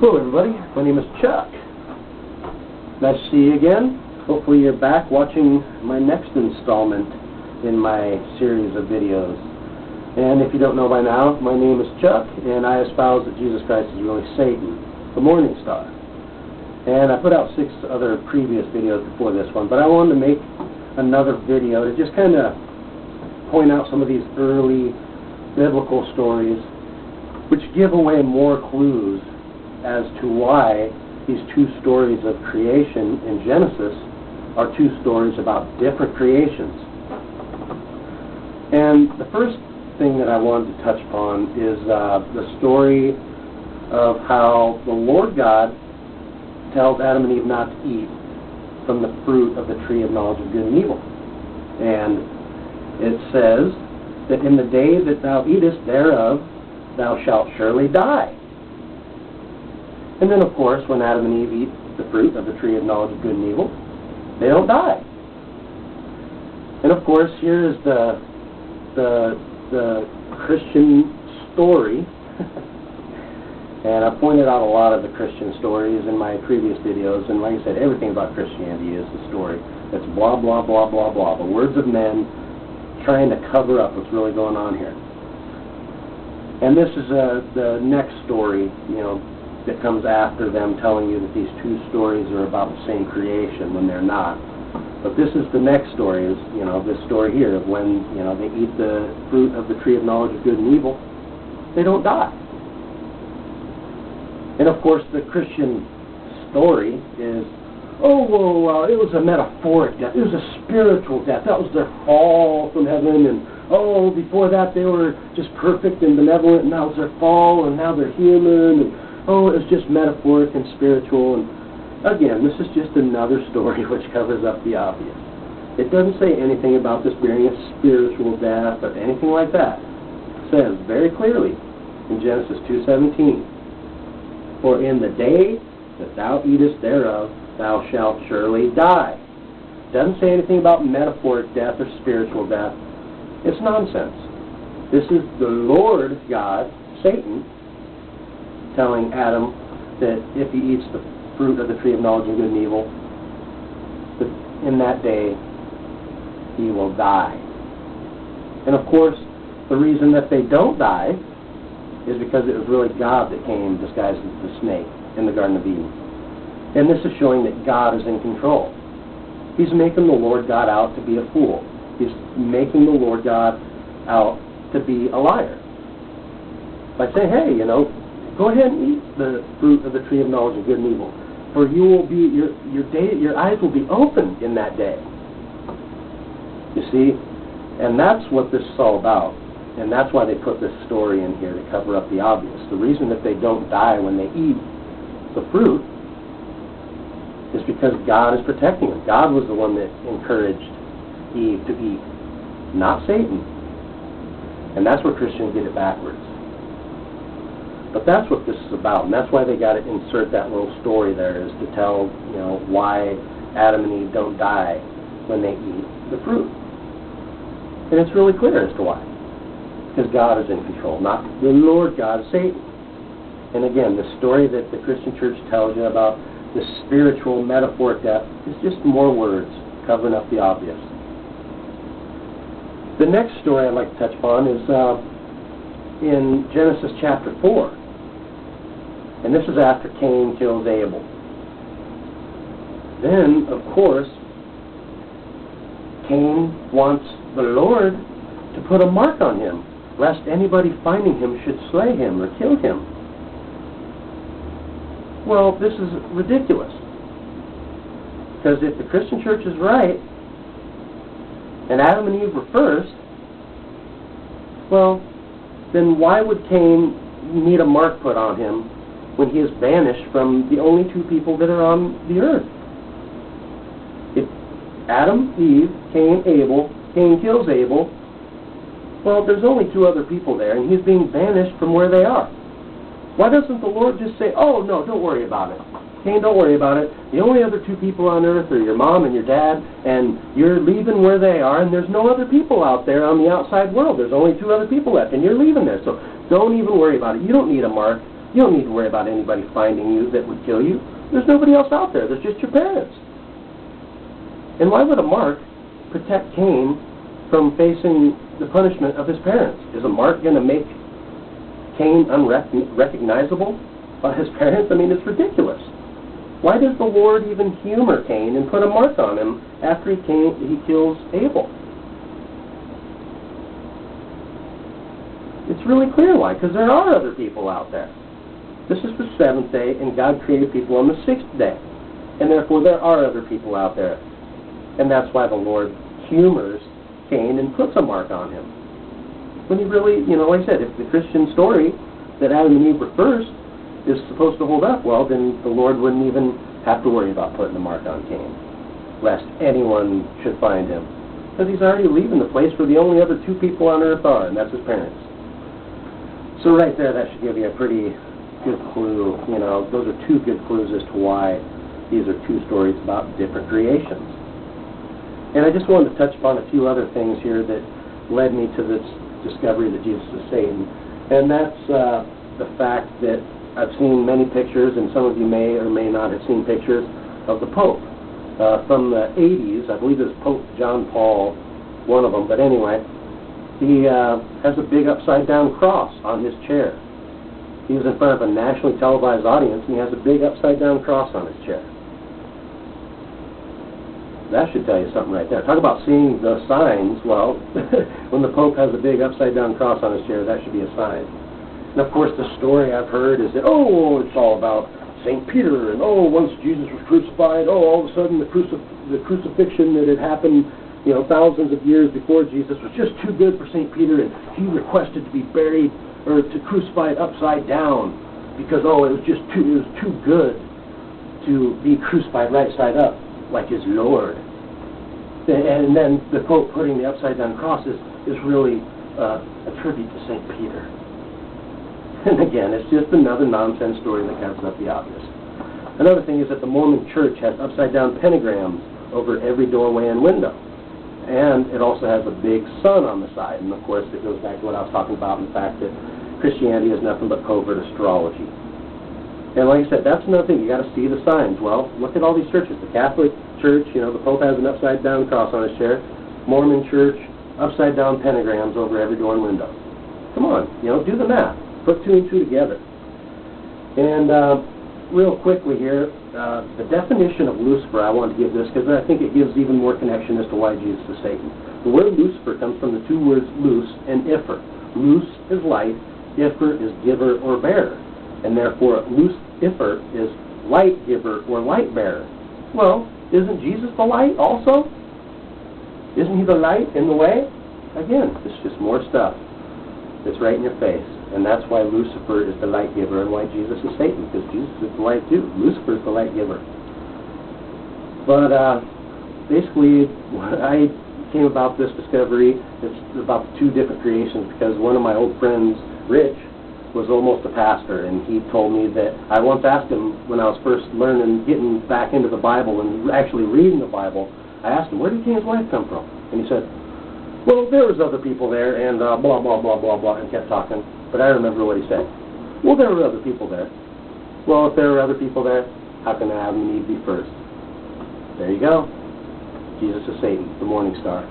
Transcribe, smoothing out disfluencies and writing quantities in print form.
Hello everybody, my name is Chuck. Nice to see you again. Hopefully you're back watching my next installment in my series of videos. And if you don't know by now, my name is Chuck, and I espouse that Jesus Christ is really Satan, the morning star. And I put out 6 other previous videos before this one, but I wanted to make another video to just kind of point out some of these early biblical stories which give away more clues as to why these 2 stories of creation in Genesis are 2 stories about different creations. And the first thing that I wanted to touch upon is the story of how the Lord God tells Adam and Eve not to eat from the fruit of the tree of knowledge of good and evil. And it says that in the day that thou eatest thereof, thou shalt surely die. And then, of course, when Adam and Eve eat the fruit of the tree of knowledge of good and evil, they don't die. And, of course, here is the Christian story. And I pointed out a lot of the Christian stories in my previous videos. And like I said, everything about Christianity is the story. It's blah, blah, blah, blah, blah. The words of men trying to cover up what's really going on here. And this is the next story, that comes after them telling you that these 2 stories are about the same creation when they're not. But this is the next story, is this story here of when they eat the fruit of the tree of knowledge of good and evil, they don't die. And of course the Christian story is, it was a metaphoric death, it was a spiritual death, that was their fall from heaven, and before that they were just perfect and benevolent, and now it's their fall, and now they're human, and it was just metaphoric and spiritual. And again, this is just another story which covers up the obvious. It doesn't say anything about this being a spiritual death or anything like that. It says very clearly in Genesis 2:17, for in the day that thou eatest thereof, thou shalt surely die. It doesn't say anything about metaphoric death or spiritual death. It's nonsense. This is the Lord God, Satan, telling Adam that if he eats the fruit of the tree of knowledge of good and evil, that in that day he will die. And of course, the reason that they don't die is because it was really God that came disguised as the snake in the Garden of Eden. And this is showing that God is in control. He's making the Lord God out to be a fool. He's making the Lord God out to be a liar. By saying, hey, go ahead and eat the fruit of the tree of knowledge of good and evil, for you will be your eyes will be opened in that day. You see, and that's what this is all about, and that's why they put this story in here to cover up the obvious. The reason that they don't die when they eat the fruit is because God is protecting them. God was the one that encouraged Eve to eat, not Satan. And that's where Christians get it backwards. But that's what this is about, and that's why they got to insert that little story there, is to tell, why Adam and Eve don't die when they eat the fruit. And it's really clear as to why. Because God is in control, not the Lord God, Satan. And again, the story that the Christian church tells you about the spiritual metaphoric death is just more words covering up the obvious. The next story I'd like to touch upon is in Genesis chapter 4. And this is after Cain kills Abel. Then, of course, Cain wants the Lord to put a mark on him, lest anybody finding him should slay him or kill him. Well, this is ridiculous. Because if the Christian church is right, and Adam and Eve were first, well, then why would Cain need a mark put on him when he is banished from the only 2 people that are on the earth? If Adam, Eve, Cain, Abel, Cain kills Abel, well, there's only 2 other people there, and he's being banished from where they are. Why doesn't the Lord just say, no, don't worry about it. Cain, don't worry about it. The only other 2 people on earth are your mom and your dad, and you're leaving where they are, and there's no other people out there on the outside world. There's only 2 other people left, and you're leaving there. So don't even worry about it. You don't need a mark. You don't need to worry about anybody finding you that would kill you. There's nobody else out there. There's just your parents. And why would a mark protect Cain from facing the punishment of his parents? Is a mark going to make Cain unrecognizable by his parents? I mean, it's ridiculous. Why does the Lord even humor Cain and put a mark on him after he kills Abel? It's really clear why, because there are other people out there. This is the seventh day, and God created people on the sixth day. And therefore, there are other people out there. And that's why the Lord humors Cain and puts a mark on him. When he really, like I said, if the Christian story that Adam and Eve were first is supposed to hold up, well, then the Lord wouldn't even have to worry about putting a mark on Cain, lest anyone should find him. Because he's already leaving the place where the only other two people on earth are, and that's his parents. So right there, that should give you a pretty good clue. Those are two good clues as to why these are two stories about different creations. And I just wanted to touch upon a few other things here that led me to this discovery that Jesus is Satan. And that's the fact that I've seen many pictures, and some of you may or may not have seen pictures of the Pope. From the 80s, I believe it was Pope John Paul, one of them, but anyway, he has a big upside-down cross on his chair. He was in front of a nationally televised audience, and he has a big upside-down cross on his chair. That should tell you something right there. Talk about seeing the signs. Well, when the Pope has a big upside-down cross on his chair, that should be a sign. And of course, the story I've heard is that, it's all about St. Peter, and once Jesus was crucified, all of a sudden the crucifixion that had happened, thousands of years before Jesus was just too good for St. Peter, and he requested to be buried, or to crucify it upside down, because, it was too good to be crucified right side up, like his Lord. And then the Pope putting the upside-down cross is really a tribute to St. Peter. And again, it's just another nonsense story that covers up the obvious. Another thing is that the Mormon Church has upside-down pentagrams over every doorway and window. And it also has a big sun on the side. And of course, it goes back to what I was talking about, the fact that Christianity is nothing but covert astrology. And like I said, that's another thing. You got to see the signs. Well, look at all these churches. The Catholic Church, the Pope has an upside-down cross on his chair. Mormon Church, upside-down pentagrams over every door and window. Come on, do the math. Put two and two together. And real quickly here, the definition of Lucifer, I want to give this because I think it gives even more connection as to why Jesus is Satan. The word Lucifer comes from the two words lus and ifer. Lus is light, ifer is giver or bearer. And therefore, Lucifer is light giver or light bearer. Well, isn't Jesus the light also? Isn't he the light in the way? Again, it's just more stuff. It's right in your face. And that's why Lucifer is the light giver and why Jesus is Satan, because Jesus is the light too. Lucifer is the light giver. But basically, I came about this discovery. It's about the two different creations because one of my old friends, Rich, was almost a pastor, and he told me that I once asked him when I was first getting back into the Bible and actually reading the Bible, I asked him, where did Cain's wife come from? And he said, well, there was other people there, and blah, blah, blah, blah, blah, and kept talking. But I remember what he said. Well, there were other people there. Well, if there were other people there, how can Adam and Eve be first? There you go. Jesus is Satan, the morning star.